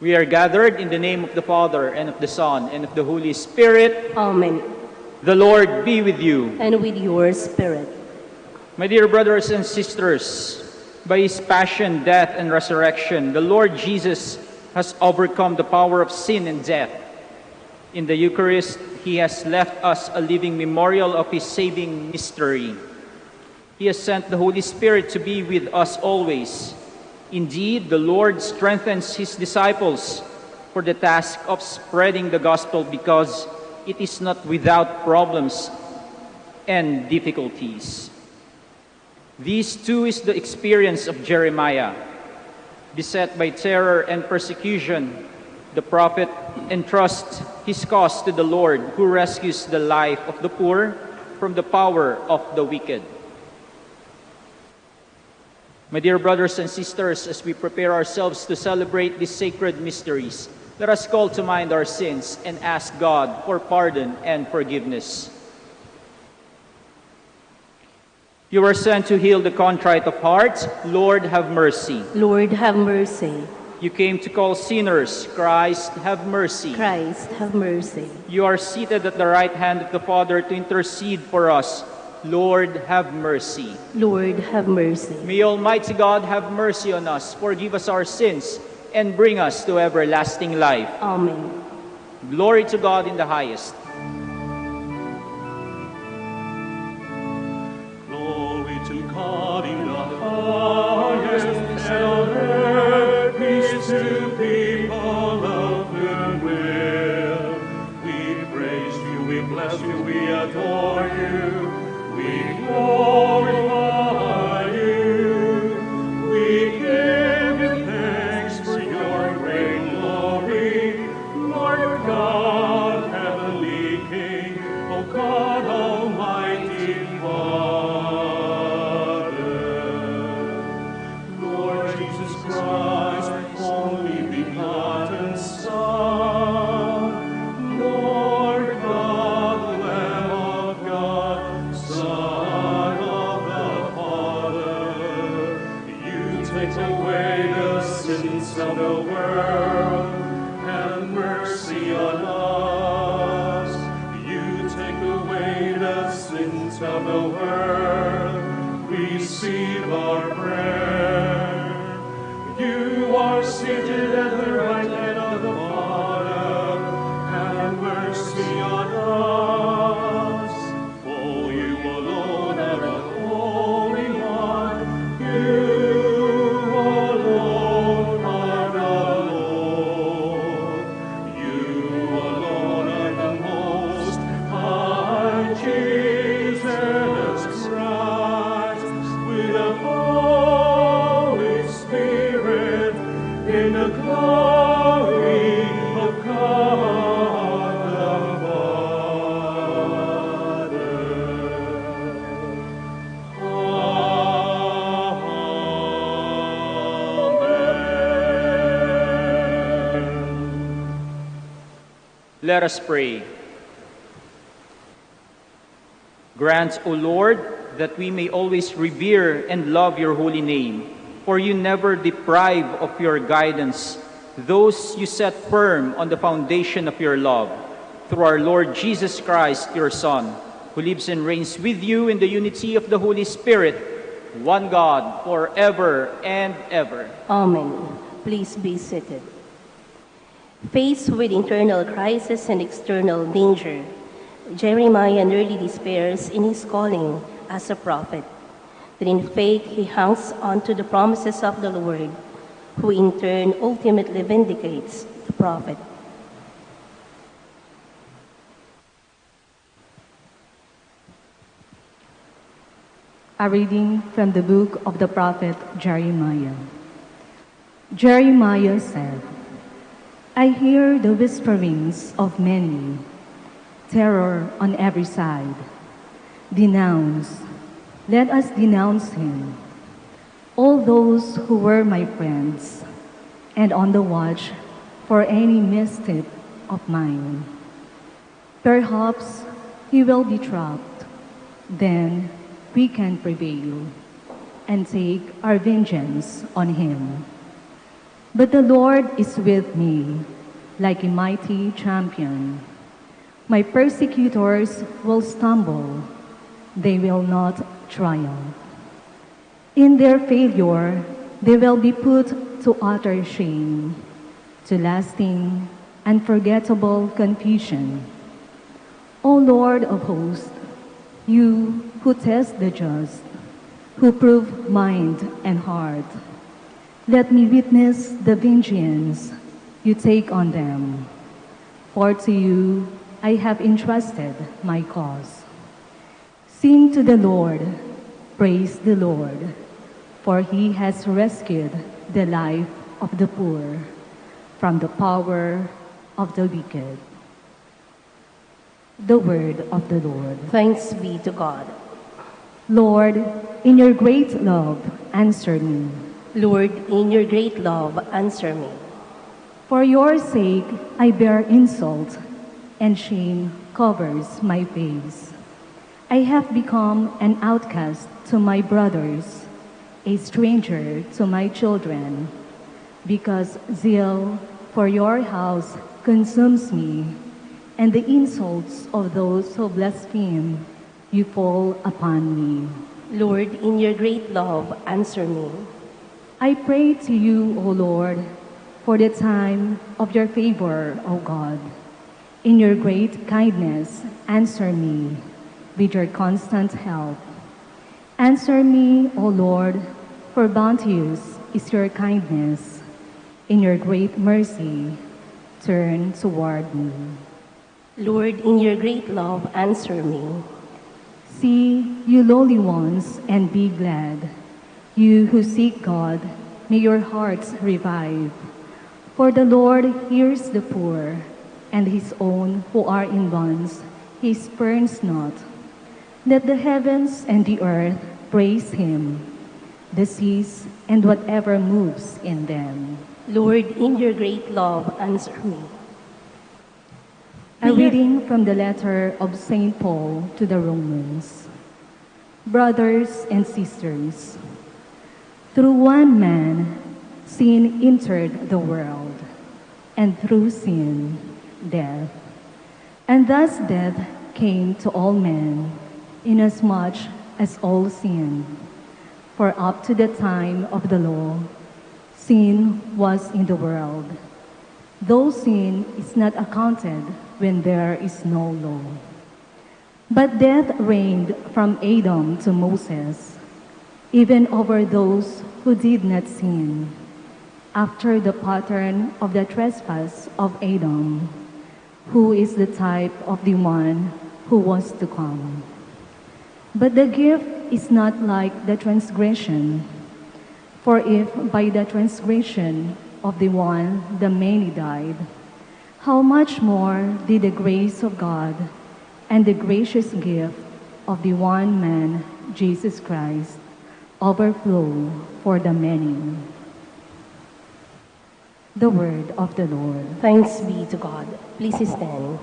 We are gathered in the name of the Father, and of the Son, and of the Holy Spirit. Amen. The Lord be with you. And with your spirit. My dear brothers and sisters, by his passion, death, and resurrection, the Lord Jesus has overcome the power of sin and death. In the Eucharist, he has left us a living memorial of his saving mystery. He has sent the Holy Spirit to be with us always. Indeed, the Lord strengthens his disciples for the task of spreading the gospel because it is not without problems and difficulties. This too is the experience of Jeremiah. Beset by terror and persecution, the prophet entrusts his cause to the Lord, who rescues the life of the poor from the power of the wicked. My dear brothers and sisters, as we prepare ourselves to celebrate these sacred mysteries, let us call to mind our sins and ask God for pardon and forgiveness. You are sent to heal the contrite of heart. Lord, have mercy. Lord, have mercy. You came to call sinners. Christ, have mercy. Christ, have mercy. You are seated at the right hand of the Father to intercede for us. Lord, have mercy. Lord, have mercy. May Almighty God have mercy on us, forgive us our sins, and bring us to everlasting life. Amen. Glory to God in the highest. Glory to God in the highest, and on earth peace to people of good will. We praise you, we bless you, we adore you. We glorify you. We give you thanks for your great glory, Lord God, heavenly King, O God, Almighty Father. Lord Jesus Christ, only begotten Son, Lord God, Lamb of God, Son of the Father, you take away the sins of the world. Have mercy on us. You take away the sins of the world. Receive our prayer. You are seated at the right hand of the Father. Have mercy on us. For you alone are the Holy One. You alone are the Lord. You alone are the Most High Jesus Christ, with the Holy Spirit, in the glory of God the Father. Amen. Let us pray. Grant, O Lord, that we may always revere and love your holy name, for you never deprive of your guidance those you set firm on the foundation of your love. Through our Lord Jesus Christ, your Son, who lives and reigns with you in the unity of the Holy Spirit, one God, forever and ever. Amen. Please be seated. Faced with internal crisis and external danger, Jeremiah nearly despairs in his calling as a prophet. But in faith, he hangs on to the promises of the Lord, who in turn ultimately vindicates the prophet. A reading from the book of the prophet Jeremiah. Jeremiah said, I hear the whisperings of many, terror on every side. Denounce, let us denounce him. All those who were my friends, and on the watch for any misstep of mine. Perhaps he will be trapped, then we can prevail and take our vengeance on him. But the Lord is with me, like a mighty champion. My persecutors will stumble, they will not triumph. In their failure, they will be put to utter shame, to lasting, unforgettable confusion. O Lord of hosts, you who test the just, who prove mind and heart, let me witness the vengeance you take on them. For to you I have entrusted my cause. Sing to the Lord, praise the Lord, for he has rescued the life of the poor from the power of the wicked. The word of the Lord. Thanks be to God. Lord, in your great love, answer me. Lord, in your great love, answer me. For your sake, I bear insult, and shame covers my face. I have become an outcast to my brothers, a stranger to my children, because zeal for your house consumes me, and the insults of those who blaspheme you fall upon me. Lord, in your great love, answer me. I pray to you, O Lord, for the time of your favor, O God. In your great kindness, answer me with your constant help. Answer me, O Lord, for bounteous is your kindness. In your great mercy, turn toward me. Lord, in your great love, answer me. See, you lowly ones, and be glad. You who seek God, may your hearts revive. For the Lord hears the poor, and his own who are in bonds, he spurns not. Let the heavens and the earth praise him, the seas and whatever moves in them. Lord, in your great love, answer me. A reading from the letter of St. Paul to the Romans. Brothers and sisters, through one man, sin entered the world, and through sin, death. And thus death came to all men, inasmuch as all sinned. For up to the time of the law, sin was in the world, though sin is not accounted when there is no law. But death reigned from Adam to Moses, even over those who did not sin, after the pattern of the trespass of Adam, who is the type of the one who was to come. But the gift is not like the transgression, for if by the transgression of the one the many died, how much more did the grace of God and the gracious gift of the one man, Jesus Christ, overflow for the many. The word of the Lord. Thanks be to God. Please stand.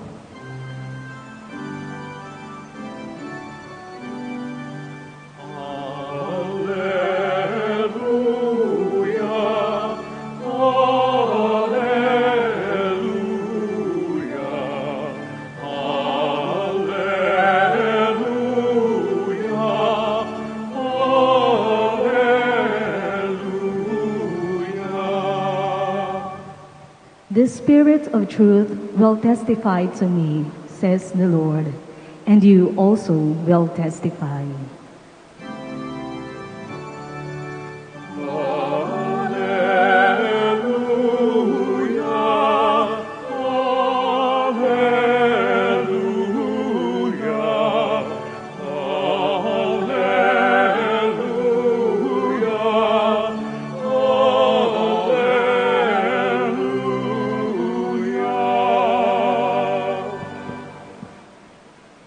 The Spirit of truth will testify to me, says the Lord, and you also will testify.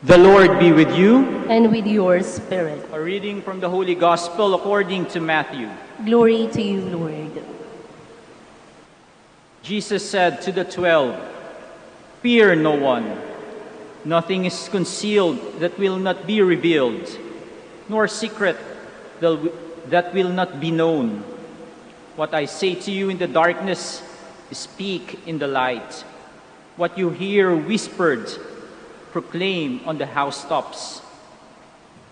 The Lord be with you. And with your spirit. A reading from the Holy Gospel according to Matthew. Glory to you, Lord. Jesus said to the 12, "Fear no one. Nothing is concealed that will not be revealed, nor secret that will not be known. What I say to you in the darkness, speak in the light. What you hear whispered, proclaim on the housetops.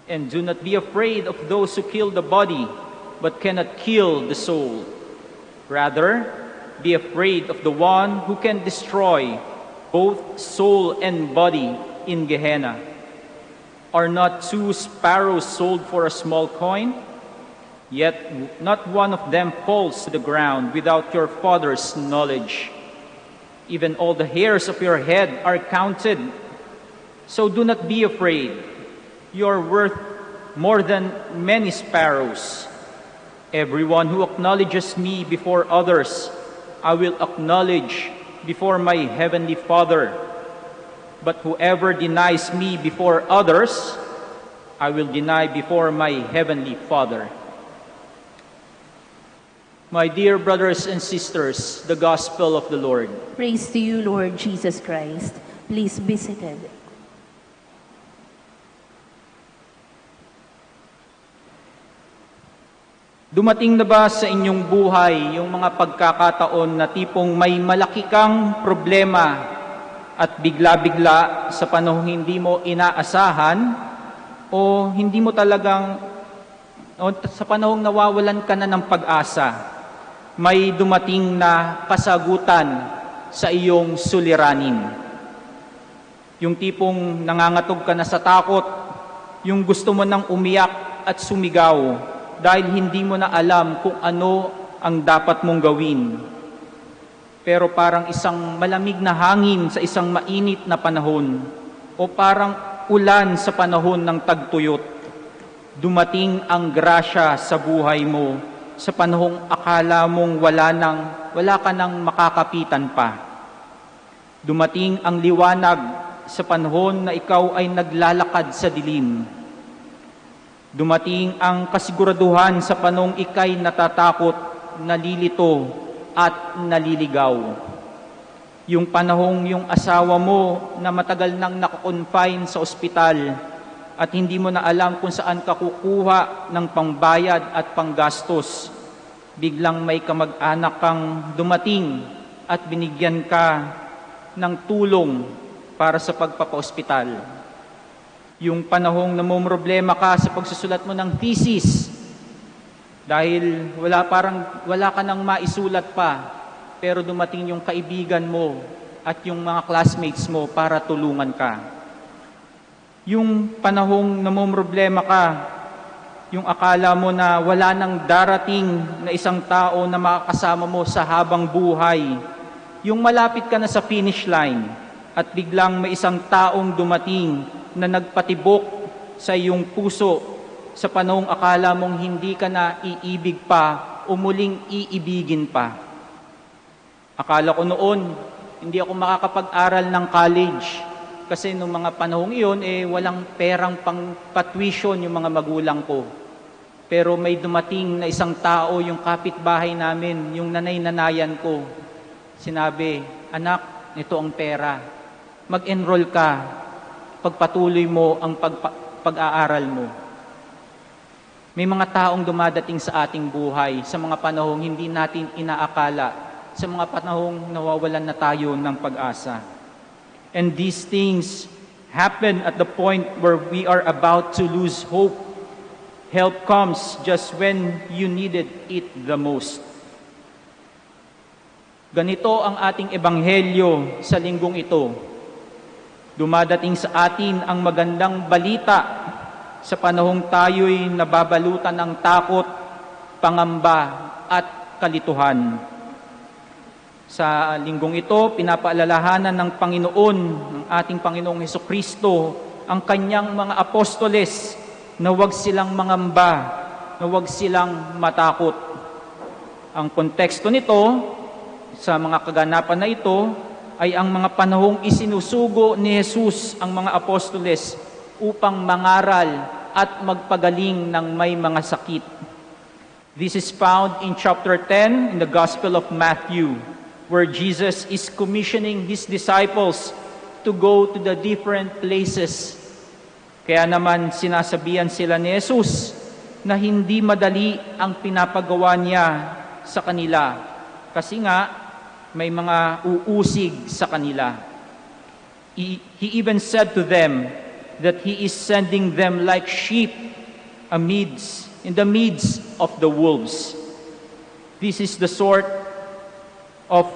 And do not be afraid of those who kill the body, but cannot kill the soul. Rather, be afraid of the one who can destroy both soul and body in Gehenna. Are not 2 sparrows sold for a small coin? Yet not one of them falls to the ground without your Father's knowledge. Even all the hairs of your head are counted. So do not be afraid. You are worth more than many sparrows. Everyone who acknowledges me before others, I will acknowledge before my heavenly Father. But whoever denies me before others, I will deny before my heavenly Father. My dear brothers and sisters, the Gospel of the Lord. Praise to you, Lord Jesus Christ. Please be seated. Dumating na ba sa inyong buhay yung mga pagkakataon na tipong may malaki kang problema at bigla-bigla sa panahong hindi mo inaasahan o hindi mo talagang o sa panahong nawawalan ka na ng pag-asa, may dumating na kasagutan sa iyong suliranin. Yung tipong nangangatog ka na sa takot, yung gusto mo nang umiyak at sumigaw dahil hindi mo na alam kung ano ang dapat mong gawin. Pero parang isang malamig na hangin sa isang mainit na panahon o parang ulan sa panahon ng tagtuyot, dumating ang grasya sa buhay mo sa panahong akala mong wala ka nang makakapitan pa. Dumating ang liwanag sa panahon na ikaw ay naglalakad sa dilim. Dumating ang kasiguraduhan sa panahong ika'y natatakot, nalilito, at naliligaw. Yung panahong yung asawa mo na matagal nang nakakonfine sa ospital at hindi mo na alam kung saan ka kukuha ng pangbayad at panggastos, biglang may kamag-anak kang dumating at binigyan ka ng tulong para sa pagpapa-ospital. Yung panahong namumroblema ka sa pagsusulat mo ng thesis dahil wala ka nang maisulat pa, pero dumating yung kaibigan mo at yung mga classmates mo para tulungan ka. Yung panahong namumroblema ka, yung akala mo na wala nang darating na isang tao na makakasama mo sa habang buhay, yung malapit ka na sa finish line at biglang may isang taong dumating na nagpatibok sa iyong puso sa panahong akala mong hindi ka na iibig pa o muling iibigin pa. Akala ko noon, hindi ako makakapag-aral ng college kasi nung mga panahong iyon, walang perang pang-tuition yung mga magulang ko. Pero may dumating na isang tao, yung kapitbahay namin, yung nanay-nanayan ko. Sinabi, anak, ito ang pera. Mag-enroll ka. Pagpatuloy mo ang pag-aaral mo. May mga taong dumadating sa ating buhay sa mga panahong hindi natin inaakala, sa mga panahong nawawalan na tayo ng pag-asa. And these things happen at the point where we are about to lose hope. Help comes just when you needed it the most. Ganito ang ating ebanghelyo sa linggong ito. Dumadating sa atin ang magandang balita sa panahong tayo'y nababalutan ng takot, pangamba at kalituhan. Sa linggong ito, pinapaalalahanan ng Panginoon, ng ating Panginoong Hesukristo, ang kanyang mga apostoles na huwag silang mangamba, na huwag silang matakot. Ang konteksto nito, sa mga kaganapan na ito, ay ang mga panahong isinusugo ni Jesus ang mga apostoles upang mangaral at magpagaling ng may mga sakit. This is found in chapter 10 in the Gospel of Matthew, where Jesus is commissioning His disciples to go to the different places. Kaya naman sinasabihan sila ni Jesus na hindi madali ang pinapagawa niya sa kanila kasi nga may mga uusig sa kanila. He even said to them that He is sending them like sheep in the midst of the wolves. This is the sort of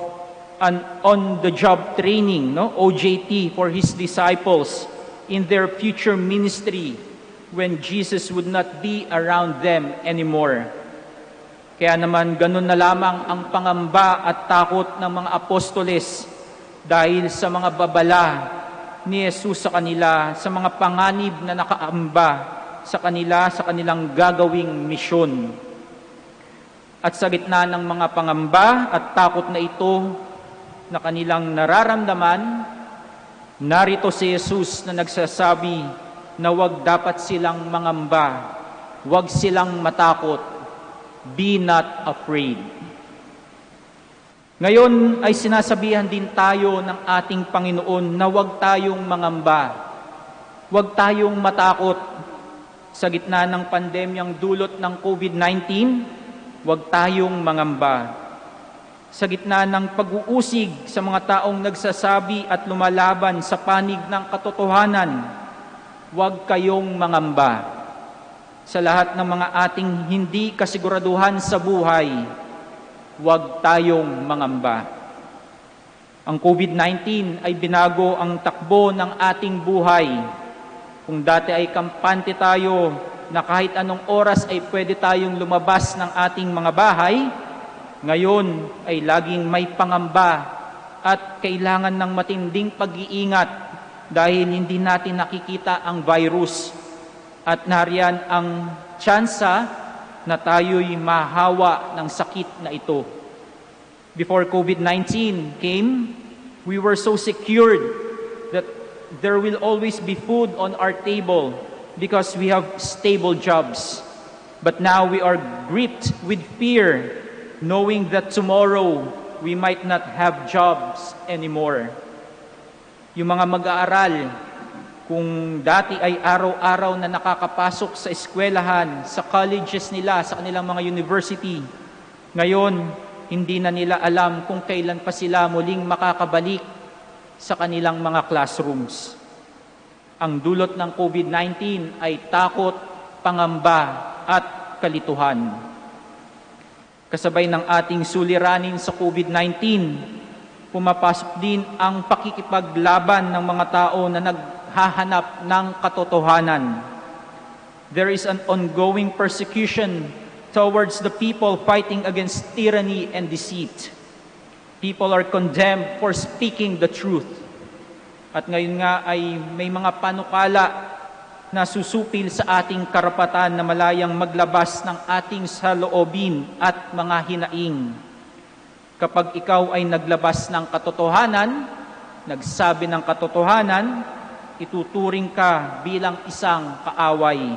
an on-the-job training, OJT, for His disciples in their future ministry when Jesus would not be around them anymore. Kaya naman ganun na lamang ang pangamba at takot ng mga apostoles dahil sa mga babala ni Jesus sa kanila, sa mga panganib na nakaamba sa kanila, sa kanilang gagawing misyon. At sa gitna ng mga pangamba at takot na ito na kanilang nararamdaman, narito si Jesus na nagsasabi na wag dapat silang mangamba, wag silang matakot, be not afraid. Ngayon ay sinasabihan din tayo ng ating Panginoon na wag tayong mangamba, wag tayong matakot sa gitna ng pandemyang dulot ng COVID-19, wag tayong mangamba. Sa gitna ng pag-uusig sa mga taong nagsasabi at lumalaban sa panig ng katotohanan, huwag kayong mangamba. Sa lahat ng mga ating hindi kasiguraduhan sa buhay, huwag tayong mangamba. Ang COVID-19 ay binago ang takbo ng ating buhay. Kung dati ay kampante tayo na kahit anong oras ay pwede tayong lumabas ng ating mga bahay, ngayon ay laging may pangamba at kailangan ng matinding pag-iingat dahil hindi natin nakikita ang virus at nariyan ang tsansa na tayo'y mahawa ng sakit na ito. Before COVID-19 came, we were so secured that there will always be food on our table because we have stable jobs. But now we are gripped with fear, knowing that tomorrow we might not have jobs anymore. Yung mga mag-aaral, kung dati ay araw-araw na nakakapasok sa eskwelahan, sa colleges nila, sa kanilang mga university, ngayon, hindi na nila alam kung kailan pa sila muling makakabalik sa kanilang mga classrooms. Ang dulot ng COVID-19 ay takot, pangamba, at kalituhan. Kasabay ng ating suliranin sa COVID-19, pumapasok din ang pakikipaglaban ng mga tao na naghahanap ng katotohanan. There is an ongoing persecution towards the people fighting against tyranny and deceit. People are condemned for speaking the truth. At ngayon nga ay may mga panukala na susupil sa ating karapatan na malayang maglabas ng ating saloobin at mga hinaing. Kapag ikaw ay naglabas ng katotohanan, nagsabi ng katotohanan, ituturing ka bilang isang kaaway.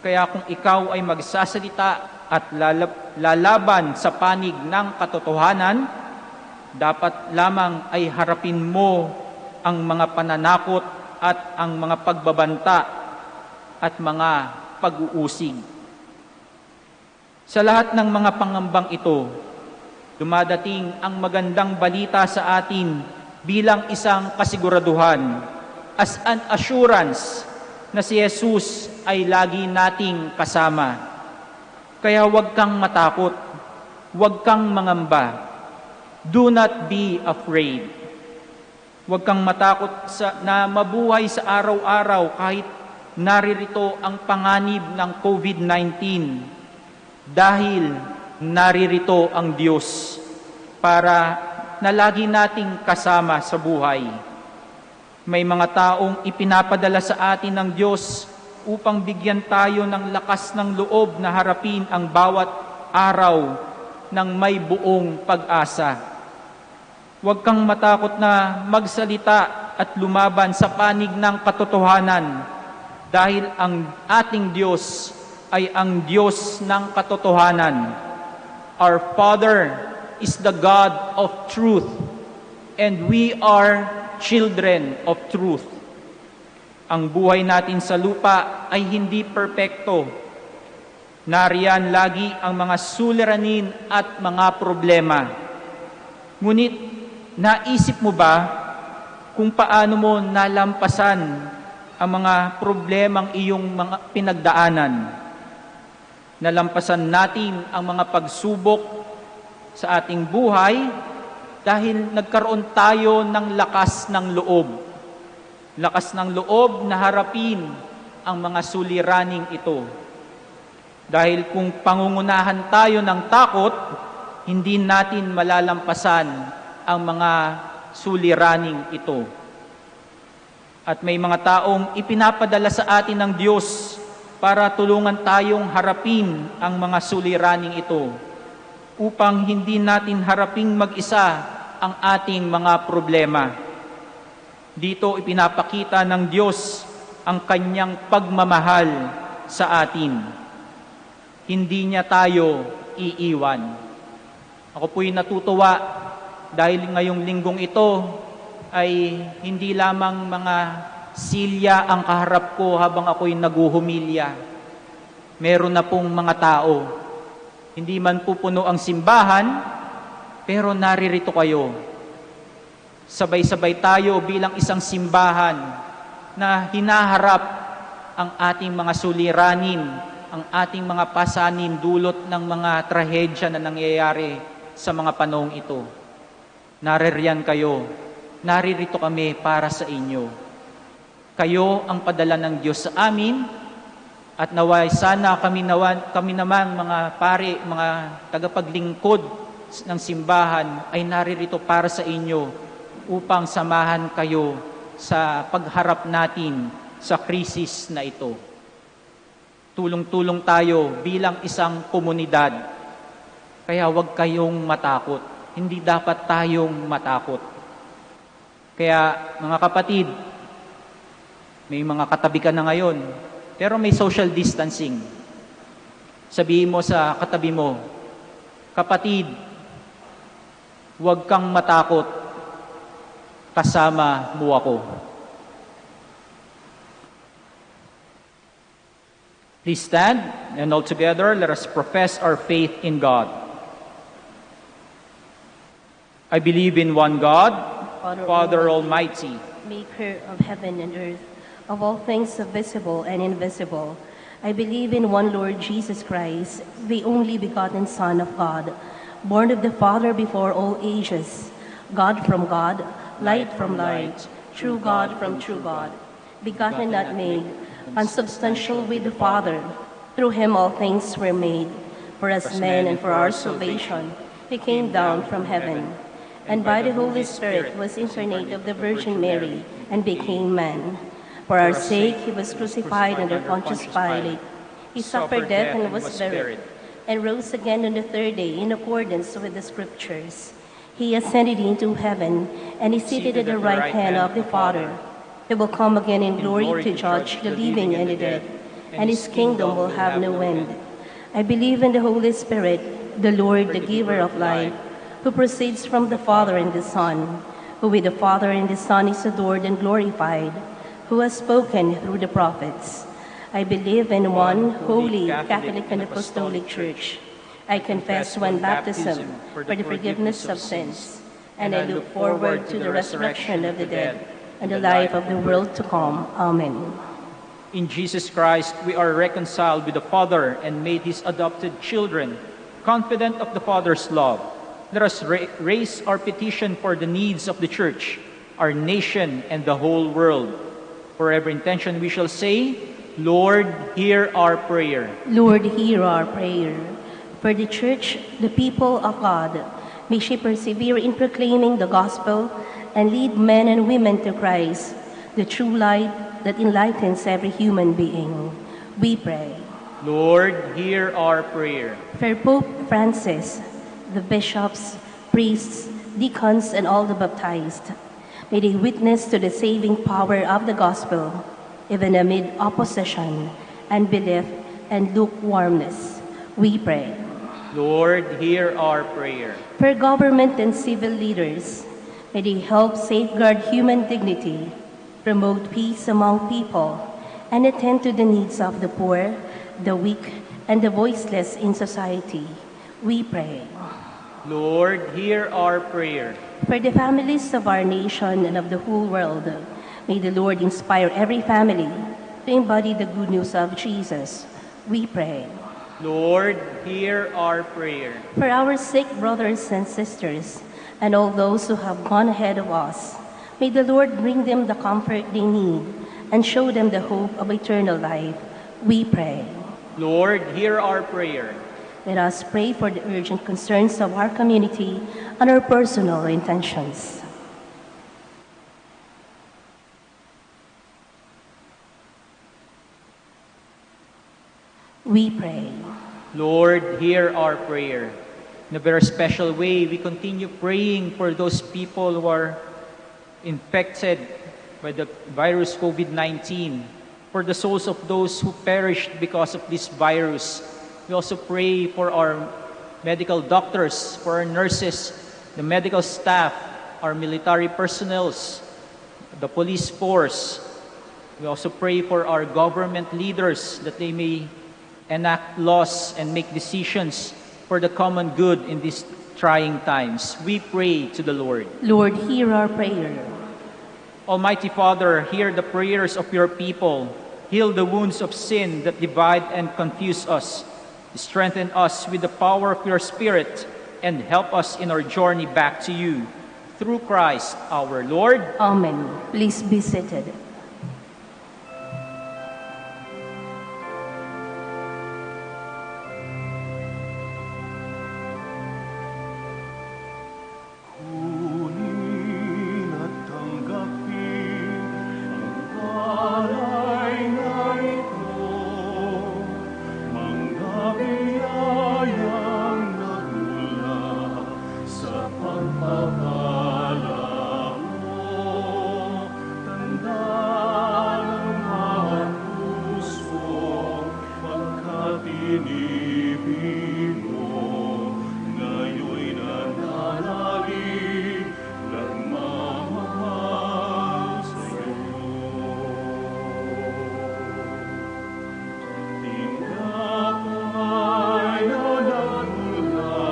Kaya kung ikaw ay magsasalita at lalaban sa panig ng katotohanan, dapat lamang ay harapin mo ang mga pananakot at ang mga pagbabanta at mga pag-uusig. Sa lahat ng mga pangambang ito, dumadating ang magandang balita sa atin bilang isang kasiguraduhan, as an assurance na si Jesus ay lagi nating kasama. Kaya huwag kang matakot, huwag kang mangamba. Do not be afraid. Huwag kang matakot na mabuhay sa araw-araw kahit naririto ang panganib ng COVID-19 dahil naririto ang Diyos para na lagi nating kasama sa buhay. May mga taong ipinapadala sa atin ng Diyos upang bigyan tayo ng lakas ng loob na harapin ang bawat araw ng may buong pag-asa. Huwag kang matakot na magsalita at lumaban sa panig ng katotohanan dahil ang ating Diyos ay ang Diyos ng katotohanan. Our Father is the God of truth and we are children of truth. Ang buhay natin sa lupa ay hindi perpekto. Nariyan lagi ang mga suliranin at mga problema. Ngunit, naisip mo ba kung paano mo nalampasan ang mga problemang iyong mga pinagdaanan? Nalampasan natin ang mga pagsubok sa ating buhay dahil nagkaroon tayo ng lakas ng loob. Lakas ng loob na harapin ang mga suliraning ito. Dahil kung pangungunahan tayo ng takot, hindi natin malalampasan ang mga suliraning ito. At may mga taong ipinapadala sa atin ng Diyos para tulungan tayong harapin ang mga suliraning ito upang hindi natin haraping mag-isa ang ating mga problema. Dito ipinapakita ng Diyos ang kanyang pagmamahal sa atin. Hindi niya tayo iiwan. Ako po'y natutuwa dahil ngayong linggong ito ay hindi lamang mga silya ang kaharap ko habang ako'y naguhumilya. Meron na pong mga tao. Hindi man pupuno ang simbahan, pero naririto kayo. Sabay-sabay tayo bilang isang simbahan na hinaharap ang ating mga suliranin, ang ating mga pasanin dulot ng mga trahedya na nangyayari sa mga panahong ito. Naririyan kayo, naririto kami para sa inyo. Kayo ang padala ng Diyos sa amin at naway sana kami naman mga pare, mga tagapaglingkod ng simbahan ay naririto para sa inyo upang samahan kayo sa pagharap natin sa krisis na ito. Tulong-tulong tayo bilang isang komunidad. Kaya huwag kayong matakot. Hindi dapat tayong matakot. Kaya mga kapatid, may mga katabi ka na ngayon, pero may social distancing. Sabihin mo sa katabi mo, kapatid, huwag kang matakot, kasama mo ako. Please stand, and all together, let us profess our faith in God. I believe in one God, Father Almighty, maker of heaven and earth, of all things visible and invisible. I believe in one Lord Jesus Christ, the only begotten Son of God, born of the Father before all ages, God from God, light from light, true God from true God, begotten not made, consubstantial with the Father. Through him all things were made. For us men and for our salvation, he came down from heaven, and by the Holy Spirit was incarnate of the Virgin Mary, and became man. For our sake he was crucified under Pontius Pilate. He suffered death and was buried, and rose again on the third day in accordance with the Scriptures. He ascended into heaven, and is seated at the right hand of the Father. He will come again in glory to judge the living and the dead, and his kingdom will have no end. I believe in the Holy Spirit, the Lord, the giver of life, who proceeds from the Father and the Son, who with the Father and the Son is adored and glorified, who has spoken through the prophets. I believe in one holy, Catholic and Apostolic Church. I confess one baptism for the forgiveness of sins, and I look forward to the resurrection of the dead and the life of the world to come. Amen. In Jesus Christ, we are reconciled with the Father and made his adopted children, confident of the Father's love. Let us raise our petition for the needs of the Church, our nation, and the whole world. For every intention we shall say, Lord, hear our prayer. Lord, hear our prayer. For the Church, the people of God, may she persevere in proclaiming the gospel and lead men and women to Christ, the true light that enlightens every human being. We pray. Lord, hear our prayer. For Pope Francis, the bishops, priests, deacons, and all the baptized, may they witness to the saving power of the gospel, even amid opposition, unbelief, and lukewarmness. We pray. Lord, hear our prayer. For government and civil leaders, may they help safeguard human dignity, promote peace among people, and attend to the needs of the poor, the weak, and the voiceless in society, we pray. Lord, hear our prayer. For the families of our nation and of the whole world, may the Lord inspire every family to embody the good news of Jesus, we pray. Lord, hear our prayer. For our sick brothers and sisters, and all those who have gone ahead of us, may the Lord bring them the comfort they need and show them the hope of eternal life, we pray. Lord, hear our prayer. Let us pray for the urgent concerns of our community and our personal intentions. We pray. Lord, hear our prayer. In a very special way, we continue praying for those people who are infected by the virus COVID-19, for the souls of those who perished because of this virus. We also pray for our medical doctors, for our nurses, the medical staff, our military personnel, the police force. We also pray for our government leaders that they may enact laws and make decisions for the common good in these trying times. We pray to the Lord. Lord, hear our prayer. Almighty Father, hear the prayers of your people. Heal the wounds of sin that divide and confuse us. Strengthen us with the power of your Spirit and help us in our journey back to you. Through Christ our Lord. Amen. Please be seated. Kunin at tanggapin ang alay na ito, mga biyayang nagmula sa pagpapala mo. Tanda ng mga puso pagkat inibig mo, ngayo'y nananalig, nagmamahal sa'yo. Tingnan ay nalagmula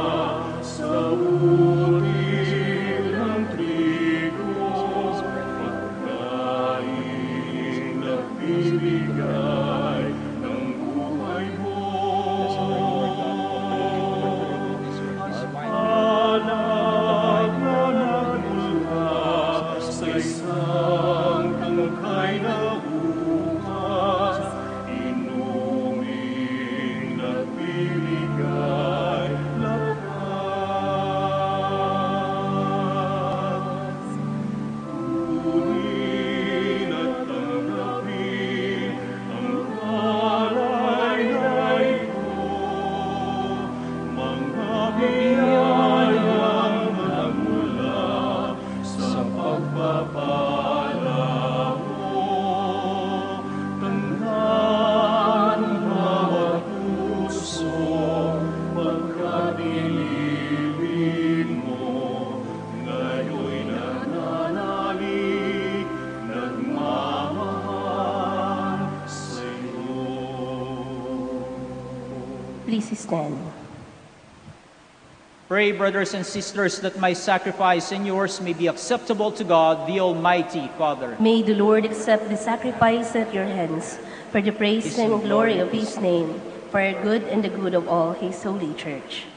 sa util ng trigo, pagkain nagbibigay ng buhay mo. Alay na nagmula sa isang tangkay na upas, inuming nagbibigay lakas. Kunin at tanggapin ang alay na ito, mga biyayang nagmula sa pagpapala mo. Tandaan ng bawat puso pagkat inibig mo, ngayo'y nananalig, nagmamahal sa'yo. Please stand. Pray, brothers and sisters, that my sacrifice and yours may be acceptable to God, the Almighty Father. May the Lord accept the sacrifice at your hands for the praise and glory of his name, for our good and the good of all his holy church.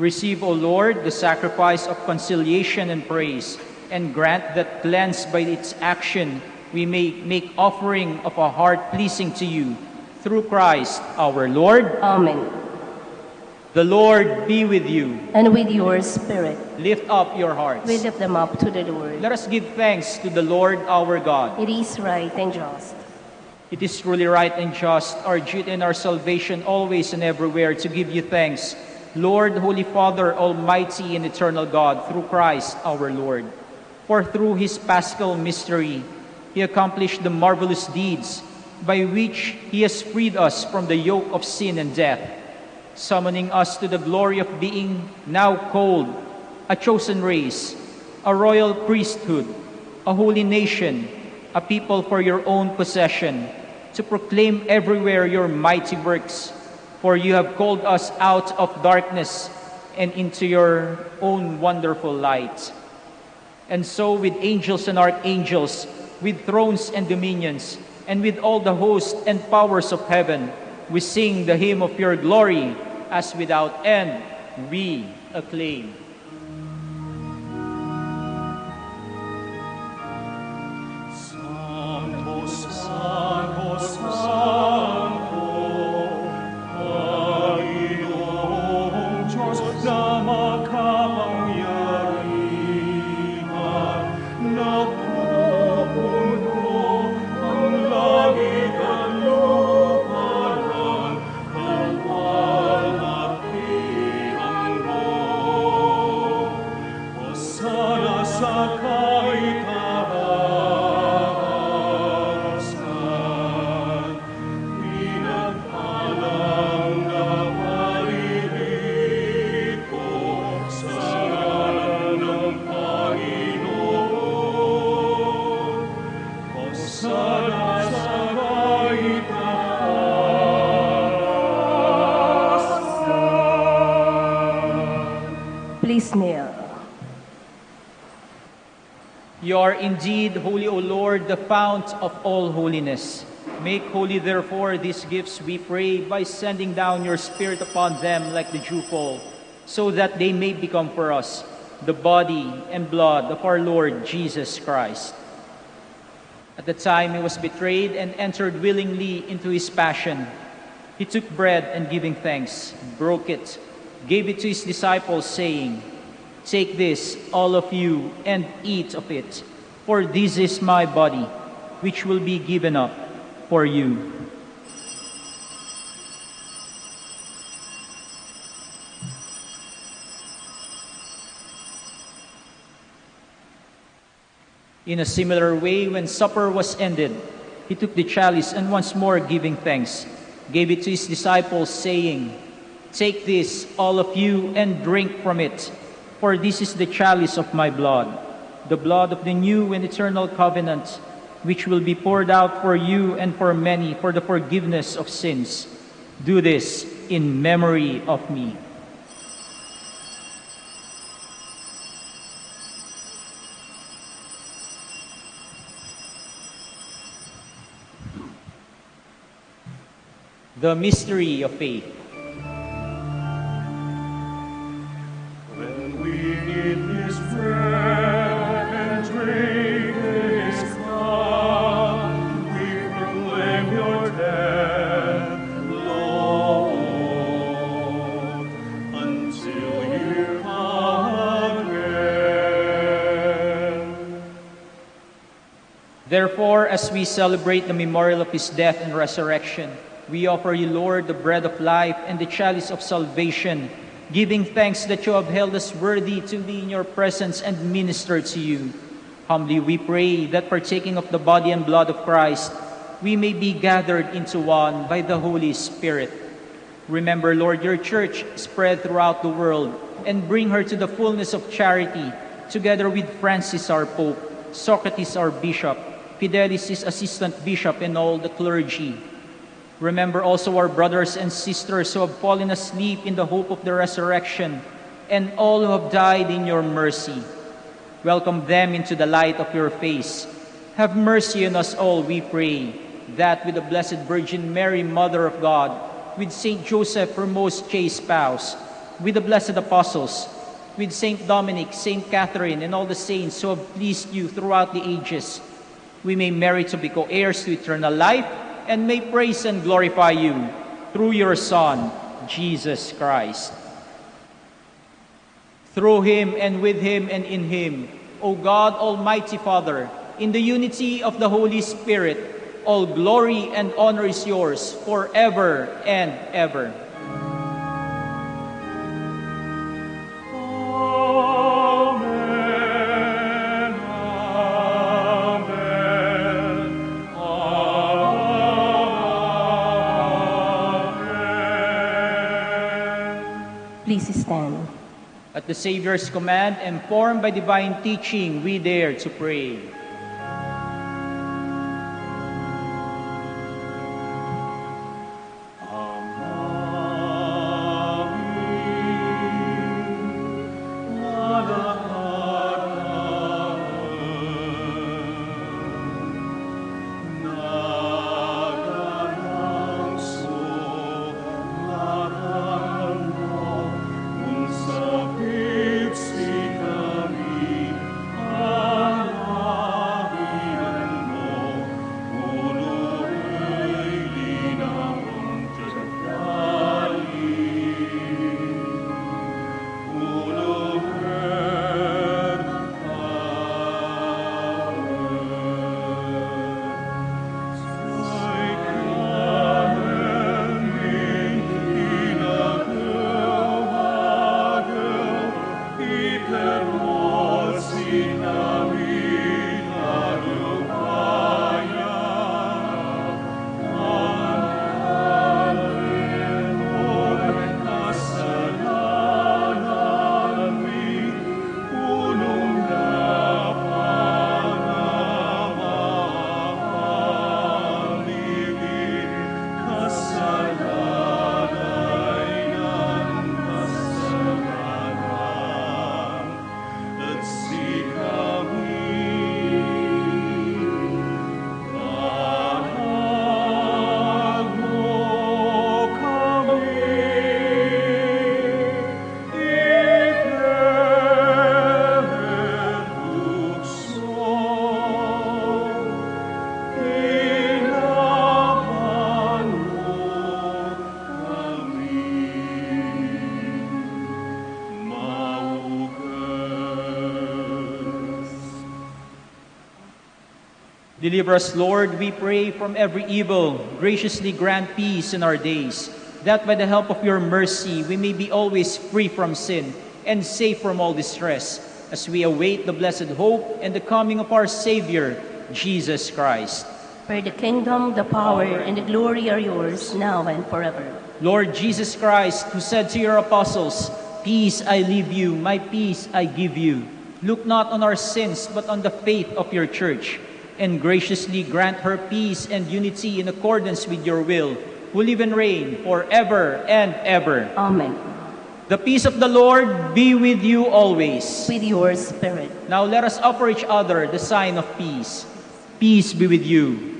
Receive, O Lord, the sacrifice of conciliation and praise, and grant that, cleansed by its action, we may make offering of a heart pleasing to you. Through Christ our Lord. Amen. The Lord be with you. And with your spirit, Lift up your hearts. we lift them up to the Lord. Let us give thanks to the Lord our God. It is right and just. It is truly right and just, our duty and our salvation, always and everywhere, to give you thanks, Lord, Holy Father, Almighty and eternal God, through Christ our Lord. For through his paschal mystery, he accomplished the marvelous deeds by which he has freed us from the yoke of sin and death, summoning us to the glory of being now called a chosen race, a royal priesthood, a holy nation, a people for your own possession, to proclaim everywhere your mighty works, For you have called us out of darkness and into your own wonderful light. And so with angels and archangels, with thrones and dominions, and with all the hosts and powers of heaven, we sing the hymn of your glory, as without end we acclaim. Santo, Santo, Santo, Panginoong Diyos na makapangyarihan, napupuno ang langit at lupanan, kalwalhatian mo. Hosana sa kaitaasan, pinagpalang na paririto sa ngalan ng Panginoon. Hosana sa kaitaasan. Please kneel. You are indeed holy, O Lord, the fount of all holiness. Make holy, therefore, these gifts, we pray, by sending down your Spirit upon them like the dewfall, so that they may become for us the body and blood of our Lord Jesus Christ. At the time he was betrayed and entered willingly into his passion, he took bread and giving thanks, broke it, gave it to his disciples, saying, "Take this, all of you, and eat of it, for this is my body, which will be given up for you." In a similar way, when supper was ended, he took the chalice and once more giving thanks, gave it to his disciples, saying, "Take this, all of you, and drink from it. For this is the chalice of my blood, the blood of the new and eternal covenant, which will be poured out for you and for many for the forgiveness of sins. Do this in memory of me." The mystery of faith. When we eat His bread and drink His cup, we proclaim your death, Lord, until you come again. Therefore, as we celebrate the memorial of his death and resurrection, we offer you, Lord, the bread of life and the chalice of salvation, giving thanks that you have held us worthy to be in your presence and minister to you. Humbly we pray that partaking of the body and blood of Christ, we may be gathered into one by the Holy Spirit. Remember, Lord, your church spread throughout the world, and bring her to the fullness of charity, together with Francis our Pope, Socrates our Bishop, Fidelis his Assistant Bishop, and all the clergy. Remember also our brothers and sisters who have fallen asleep in the hope of the resurrection, and all who have died in your mercy. Welcome them into the light of your face. Have mercy on us all, we pray, that with the Blessed Virgin Mary, Mother of God, with Saint Joseph, her most chaste spouse, with the blessed apostles, with Saint Dominic, Saint Catherine, and all the saints who have pleased you throughout the ages, we may merit to be co-heirs to eternal life, and may praise and glorify you through your Son, Jesus Christ. Through him and with him and in him, O God, Almighty Father, in the unity of the Holy Spirit, all glory and honor is yours forever and ever. Amen. Amen. Amen. Please stand. At the Savior's command, informed by divine teaching, we dare to pray. Ama Deliver us, Lord, we pray, from every evil. Graciously grant peace in our days, that by the help of your mercy we may be always free from sin and safe from all distress, as we await the blessed hope and the coming of our Savior, Jesus Christ. For the kingdom, the power, and the glory are yours, now and forever. Lord Jesus Christ, who said to your apostles, "Peace I leave you, my peace I give you," look not on our sins, but on the faith of your church, and graciously grant her peace and unity in accordance with your will, who live and reign forever and ever. Amen. The peace of the Lord be with you always. With your spirit. Now let us offer each other the sign of peace. Peace be with you.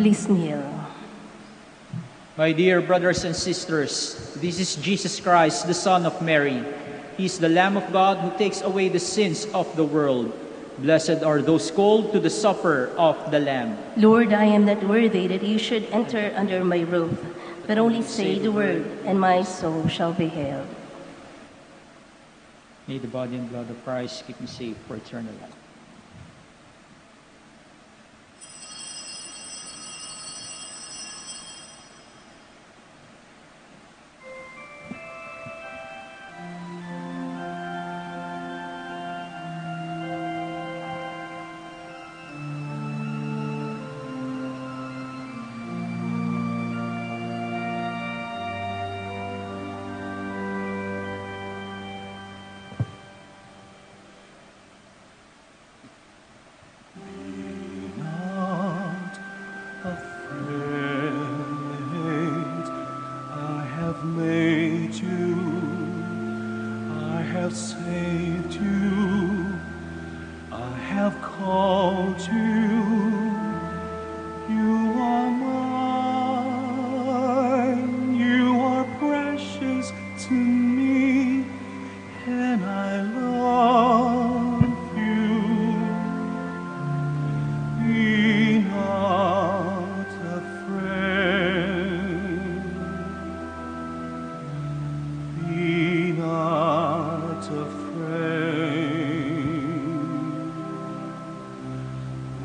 Please kneel. My dear brothers and sisters, this is Jesus Christ, the Son of Mary. He is the Lamb of God who takes away the sins of the world. Blessed are those called to the supper of the Lamb. Lord, I am not worthy that you should enter under my roof, but only say the word, and my soul shall be healed. May the body and blood of Christ keep me safe for eternal life.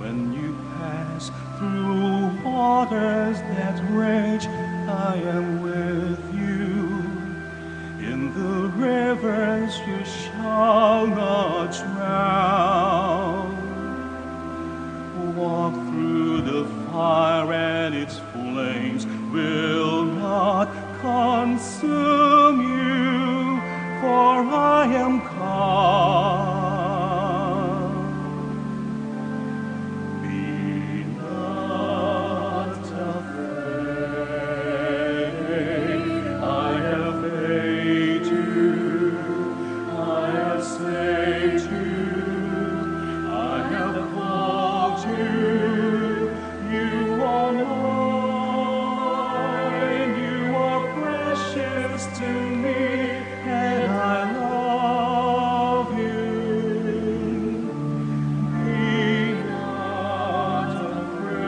When you pass through waters that rage, I am with you. In the rivers you shall not drown. Walk through the fire and its flames will not consume you, for I am calm. Be not afraid, I have made you, I have saved you, I have called you, you are mine, you are precious to me, and I love you. Be not afraid,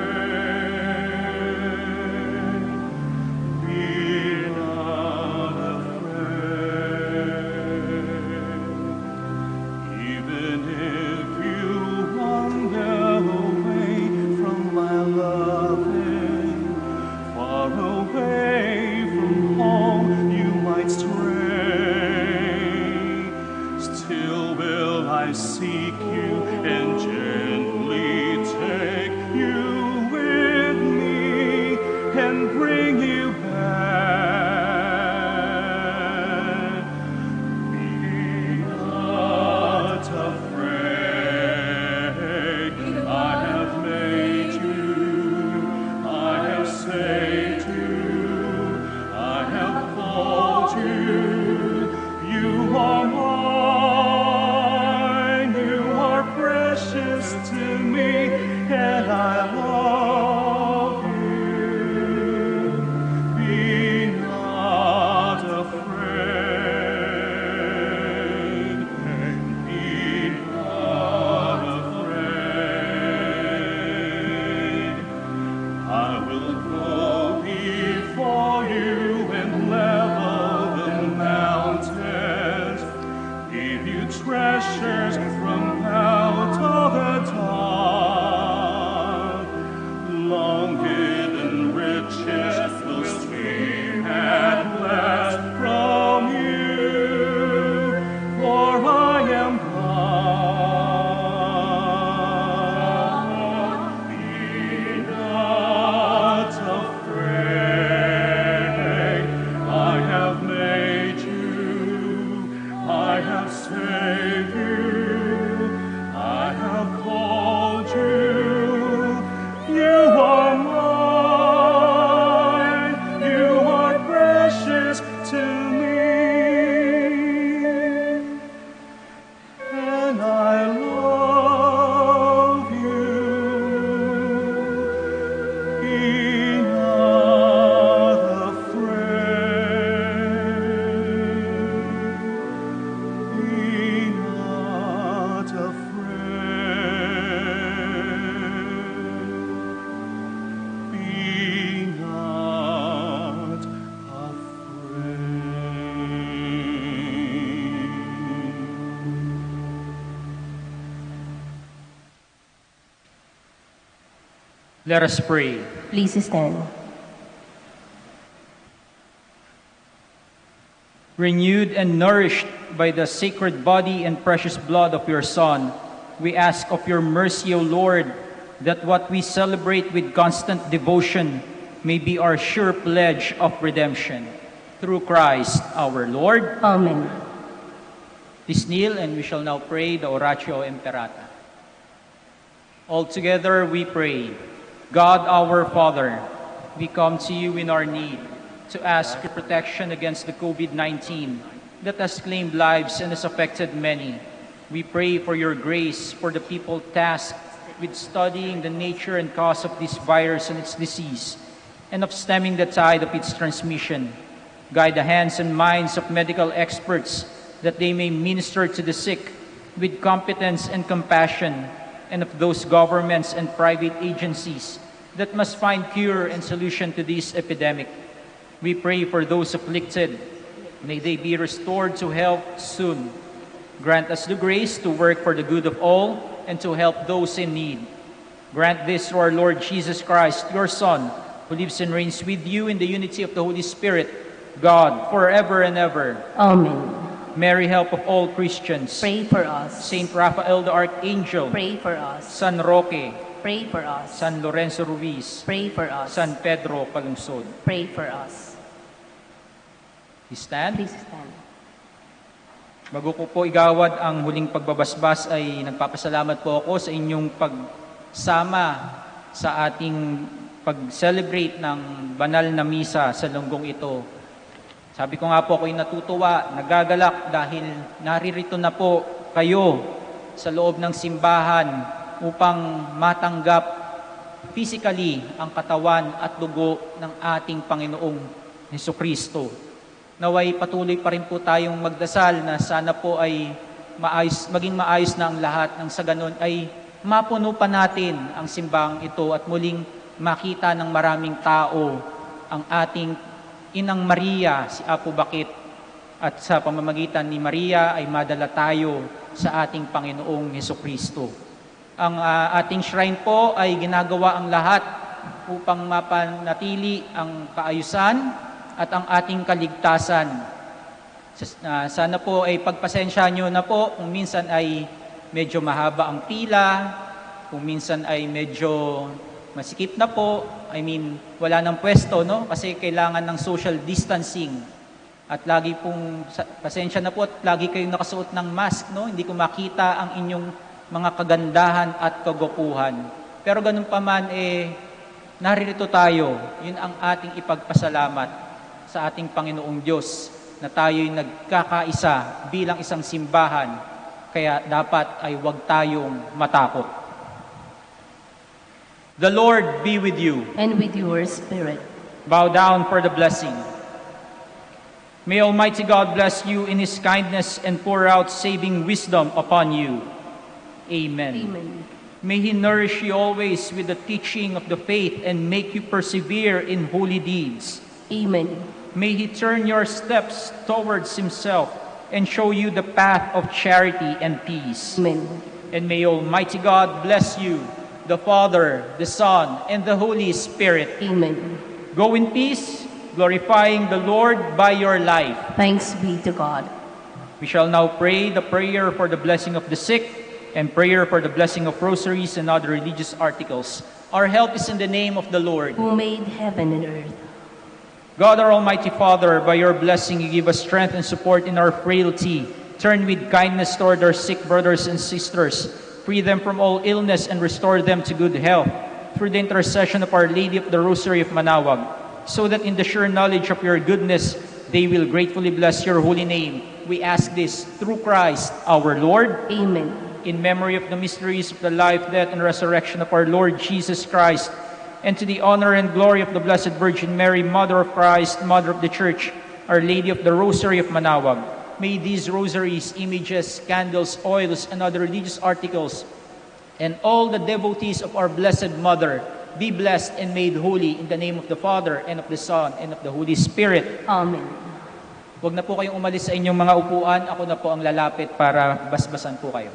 be not afraid. Even if you wander away from my loving, far away from home you might stray, still will I seek you and gently take you with me and bring you back. Be not afraid, I have made you, I have saved you, I have called you, you are mine, you are precious to me, and I love you. Be not afraid, be not afraid. I will go before you and level the mountains, give you treasures from out of the dark. Long hidden riches will stream at last from you, for I am God. Be not afraid, I have made you, I have saved you, I have called you, you are mine, you are precious to me, and I love you. Be not afraid, be not afraid, be not afraid. Let us pray. Please stand. Renewed and nourished by the sacred body and precious blood of your Son, we ask of your mercy, O Lord, that what we celebrate with constant devotion may be our sure pledge of redemption. Through Christ our Lord. Amen. Please kneel, and we shall now pray the Oratio Imperata. All together we pray. God our Father, we come to you in our need to ask your protection against the COVID-19 that has claimed lives and has affected many. We pray for your grace for the people tasked with studying the nature and cause of this virus and its disease, and of stemming the tide of its transmission. Guide the hands and minds of medical experts that they may minister to the sick with competence and compassion, and of those governments and private agencies that must find cure and solution to this epidemic. We pray for those afflicted. May they be restored to health soon. Grant us the grace to work for the good of all and to help those in need. Grant this through our Lord Jesus Christ, your Son, who lives and reigns with you in the unity of the Holy Spirit, God, forever and ever. Amen. Mary, help of all Christians. Pray for us. Saint Raphael the Archangel. Pray for us. San Roque. Pray for us. San Lorenzo Ruiz. Pray for us. San Pedro Calungsod. Pray for us. Please stand. Please stand. Bago ko po igawad ang huling pagbabasbas ay nagpapasalamat po ako sa inyong pagsama sa ating pag-celebrate ng banal na misa sa linggong ito. Sabi ko nga po, ako'y natutuwa, nagagalak dahil naririto na po kayo sa loob ng simbahan upang matanggap physically ang katawan at dugo ng ating Panginoong Hesukristo. Naway patuloy pa rin po tayong magdasal na sana po ay maging maayos na ang lahat nang sa ganon ay mapuno pa natin ang simbahang ito at muling makita ng maraming tao ang ating Inang Maria, si Apo Bakit, at sa pamamagitan ni Maria ay madala tayo sa ating Panginoong Hesukristo. Ang ating shrine po ay ginagawa ang lahat upang mapanatili ang kaayusan at ang ating kaligtasan. Sana po ay pagpasensya nyo na po kung minsan ay medyo mahaba ang pila, kung minsan ay medyo masikip na po, wala ng pwesto, no? Kasi kailangan ng social distancing. At lagi pong, pasensya na po, at lagi kayong nakasuot ng mask, no? Hindi ko makita ang inyong mga kagandahan at kagwapuhan. Pero ganun pa man, naririto tayo. Yun ang ating ipagpasalamat sa ating Panginoong Diyos na tayo'y nagkakaisa bilang isang simbahan. Kaya dapat ay huwag tayong matakot. The Lord be with you. And with your spirit. Bow down for the blessing. May Almighty God bless you in His kindness and pour out saving wisdom upon you. Amen. Amen. May He nourish you always with the teaching of the faith and make you persevere in holy deeds. Amen. May He turn your steps towards Himself and show you the path of charity and peace. Amen. And may Almighty God bless you, the Father, the Son, and the Holy Spirit. Amen. Go in peace, glorifying the Lord by your life. Thanks be to God. We shall now pray the prayer for the blessing of the sick and prayer for the blessing of rosaries and other religious articles. Our help is in the name of the Lord, Who made heaven and earth. God, our Almighty Father, by your blessing you give us strength and support in our frailty. Turn with kindness toward our sick brothers and sisters. Free them from all illness and restore them to good health through the intercession of Our Lady of the Rosary of Manaoag, so that in the sure knowledge of your goodness, they will gratefully bless your holy name. We ask this through Christ our Lord. Amen. In memory of the mysteries of the life, death, and resurrection of our Lord Jesus Christ, and to the honor and glory of the Blessed Virgin Mary, Mother of Christ, Mother of the Church, Our Lady of the Rosary of Manaoag, may these rosaries, images, candles, oils, and other religious articles, and all the devotees of our Blessed Mother be blessed and made holy in the name of the Father, and of the Son, and of the Holy Spirit. Amen. Huwag na po kayong umalis sa inyong mga upuan. Ako na po ang lalapit para basbasan po kayo.